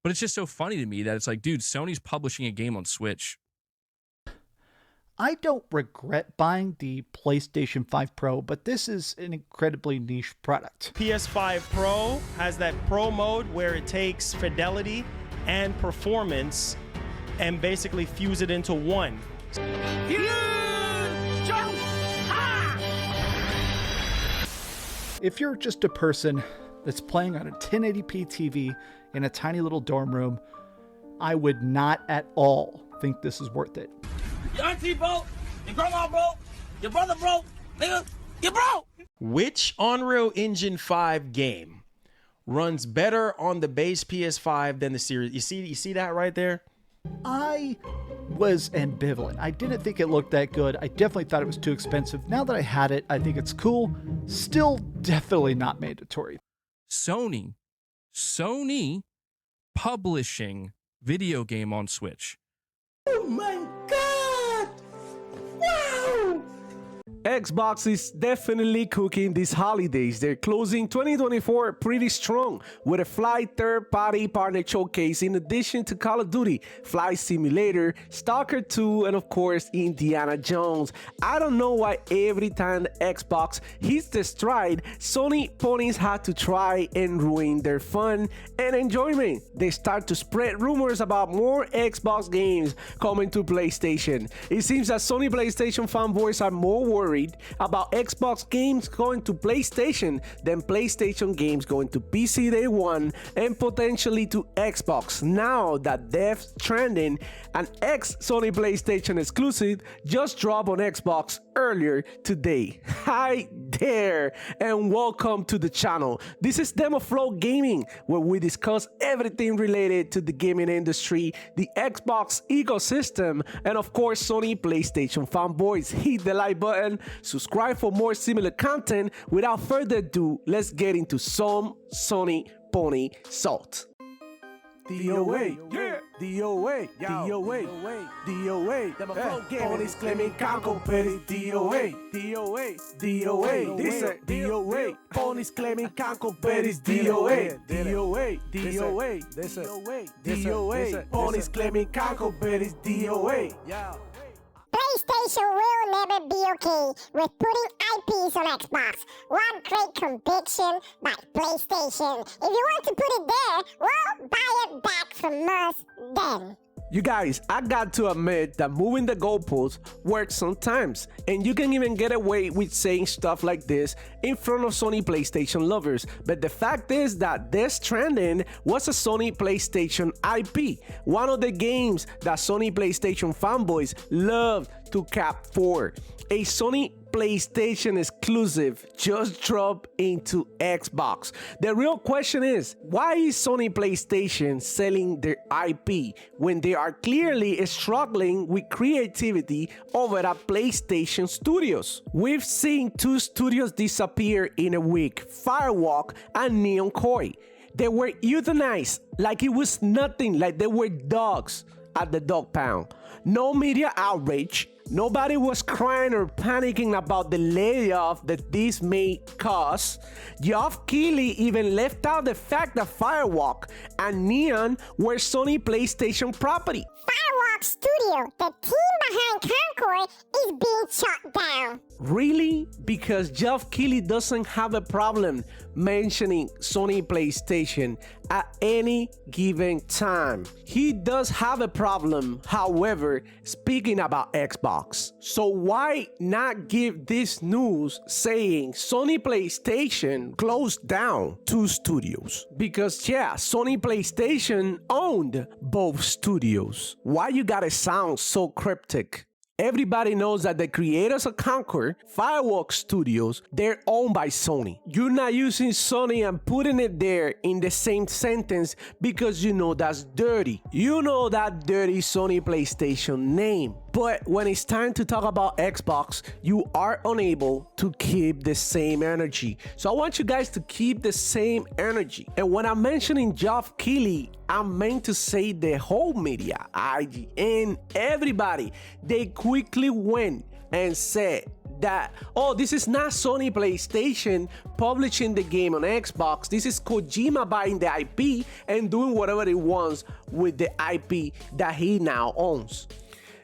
But it's just so funny to me that it's like, dude, Sony's publishing a game on Switch. I don't regret buying the PlayStation 5 Pro, but this is an incredibly niche product. PS5 Pro has that Pro mode where it takes fidelity and performance and basically fuse it into one. If you're just a person that's playing on a 1080p TV in a tiny little dorm room, I would not at all think this is worth it. Your auntie broke, your grandma broke, your brother broke, nigga, you broke! Which Unreal Engine 5 game runs better on the base PS5 than the series? You see that right there? I was ambivalent. I didn't think it looked that good. I definitely thought it was too expensive. Now that I had it, I think it's cool. Still definitely not mandatory. Sony publishing video game on Switch. Oh my God! Wow! Xbox is definitely cooking these holidays. They're closing 2024 pretty strong with a Flight third-party partner showcase in addition to Call of Duty, Flight Simulator, Stalker 2, and of course Indiana Jones. I don't know why every time the Xbox hits the stride, Sony ponies had to try and ruin their fun and enjoyment. They start to spread rumors about more Xbox games coming to PlayStation. It seems that Sony PlayStation fanboys are more worried about Xbox games going to PlayStation than PlayStation games going to PC day one and potentially to Xbox now that Death Stranding, an ex-Sony PlayStation exclusive, just dropped on Xbox earlier today. Hi there and welcome to the channel. This is Demo Flow Gaming, where we discuss everything related to the gaming industry, the Xbox ecosystem, and of course Sony PlayStation fanboys. Hit the like button, subscribe for more similar content. Without further ado, let's get into some Sony Pony Salt. DOA, yeah, DOA, DOA, DOA, ponies claiming Congo Petty, DOA, DOA, DOA, dice DOA, ponies claiming Congo Petty, DOA, DOA, DOA, DOA, ponies claiming Congo Petty, DOA, yeah. PlayStation will never be okay with putting IPs on Xbox. One great conviction by PlayStation. If you want to put it there, well, buy it back from us then. You guys, I got to admit that moving the goalposts works sometimes, and you can even get away with saying stuff like this in front of Sony PlayStation lovers. But the fact is that Death Stranding was a Sony PlayStation IP, one of the games that Sony PlayStation fanboys love to cap for. A Sony PlayStation exclusive just dropped into Xbox. The real question is, why is Sony PlayStation selling their IP when they are clearly struggling with creativity over at PlayStation Studios? We've seen two studios disappear in a week, Firewalk and Neon Koi. They were euthanized like it was nothing, like they were dogs at the dog pound. No media outrage. Nobody was crying or panicking about the layoff that this may cause. Geoff Keighley even left out the fact that Firewalk and Neon were Sony PlayStation property. Firewalk Studio, the team behind Concord, is being shut down. Really? Because Geoff Keighley doesn't have a problem mentioning Sony PlayStation at any given time. He does have a problem, however, speaking about Xbox. So why not give this news saying Sony PlayStation closed down two studios? Because yeah, Sony PlayStation owned both studios. Why you gotta sound so cryptic? Everybody knows that the creators of Concord, Firewalk Studios, they're owned by Sony. You're not using Sony and putting it there in the same sentence because you know that's dirty. You know that dirty Sony PlayStation name. But when it's time to talk about Xbox, you are unable to keep the same energy. So I want you guys to keep the same energy. And when I'm mentioning Geoff Keighley, I'm meant to say the whole media, IGN, everybody. They quickly went and said that, oh, this is not Sony PlayStation publishing the game on Xbox. This is Kojima buying the IP and doing whatever he wants with the IP that he now owns.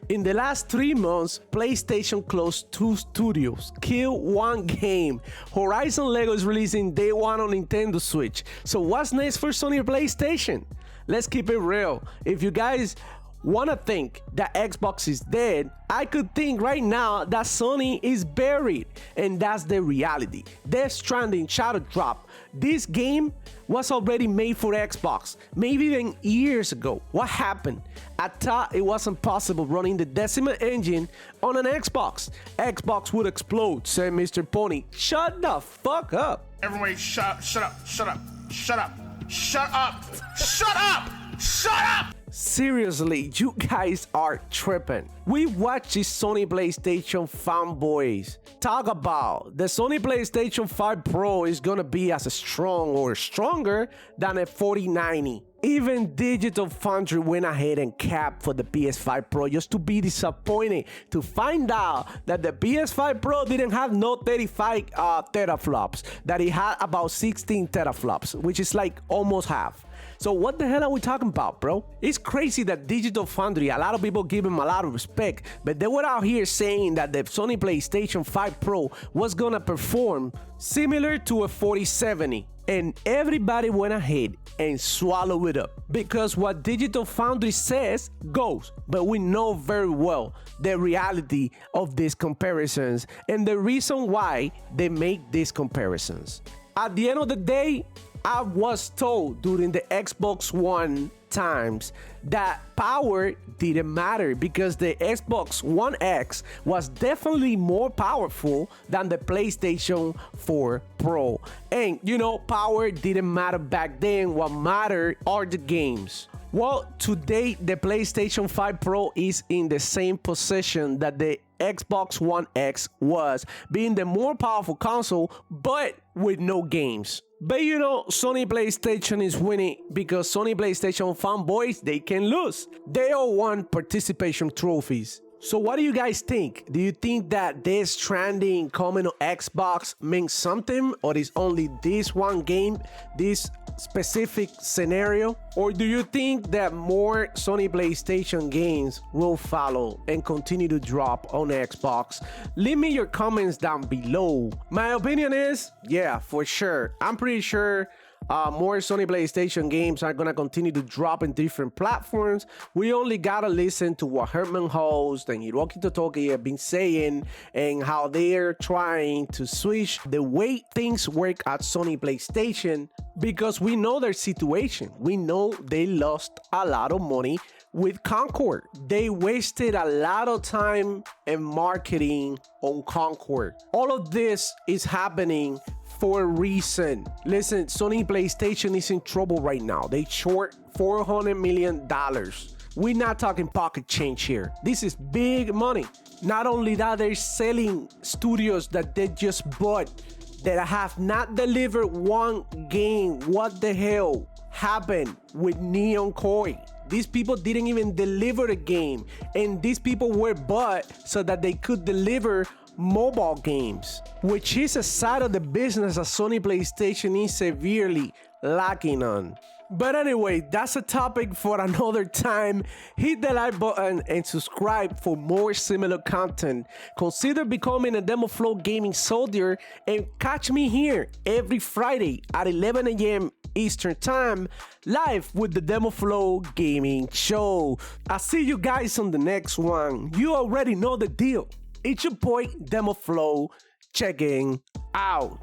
In the last 3 months, PlayStation closed 2 studios, killed 1 game. Horizon Lego is releasing day 1 on Nintendo Switch. So what's next for Sony PlayStation? Let's keep it real. If you guys wanna think that Xbox is dead, I could think right now that Sony is buried, and that's the reality. Death Stranding Shadow Drop. This game was already made for Xbox, maybe even years ago. What happened? I thought it wasn't possible running the Decima engine on an Xbox. Xbox would explode, said Mr. Pony. Shut the fuck up. Everybody shut up, shut up, shut up, shut up, shut up, shut up, shut up! Seriously, you guys are tripping. We watched this Sony PlayStation Fanboys talk about the Sony PlayStation 5 Pro is gonna be as strong or stronger than a 4090. Even Digital Foundry went ahead and capped for the PS5 Pro just to be disappointed to find out that the PS5 Pro didn't have no 35 teraflops, that it had about 16 teraflops, which is like almost half. So what the hell are we talking about, bro? It's crazy that Digital Foundry, a lot of people give him a lot of respect, but they were out here saying that the Sony PlayStation 5 Pro was gonna perform similar to a 4070. And everybody went ahead and swallowed it up, because what Digital Foundry says goes. But we know very well the reality of these comparisons and the reason why they make these comparisons. At the end of the day, I was told during the Xbox One times that power didn't matter, because the Xbox One X was definitely more powerful than the PlayStation 4 Pro. And you know, power didn't matter back then. What mattered are the games. Well, today the PlayStation 5 Pro is in the same position that the Xbox One X was, being the more powerful console, but with no games. But you know, Sony PlayStation is winning because Sony PlayStation fanboys, they can lose. They all won participation trophies. So what do you guys think? Do you think that this Stranding coming on Xbox means something, or is only this one game, this specific scenario? Or do you think that more Sony PlayStation games will follow and continue to drop on Xbox? Leave me your comments down below. My opinion is, yeah, for sure. I'm pretty sure more Sony PlayStation games are gonna continue to drop in different platforms. We only gotta listen to what Herman Host and Hiroki Totoki have been saying, and how they're trying to switch the way things work at Sony PlayStation, because we know their situation. We know they lost a lot of money with Concord. They wasted a lot of time and marketing on Concord. All of this is happening for a reason. Listen, Sony PlayStation is in trouble right now. They short $400 million. We're not talking pocket change here. This is big money. Not only that, they're selling studios that they just bought that have not delivered one game. What the hell happened with Neon Koi? These people didn't even deliver the game, and these people were bought so that they could deliver mobile games, which is a side of the business that Sony PlayStation is severely lacking on. But anyway, that's a topic for another time. Hit the like button and subscribe for more similar content. Consider becoming a Demo Flow Gaming soldier and catch me here every Friday at 11 a.m. Eastern Time, live with the Demo Flow Gaming Show. I'll see you guys on the next one. You already know the deal. It's your boy Demo Flow checking out.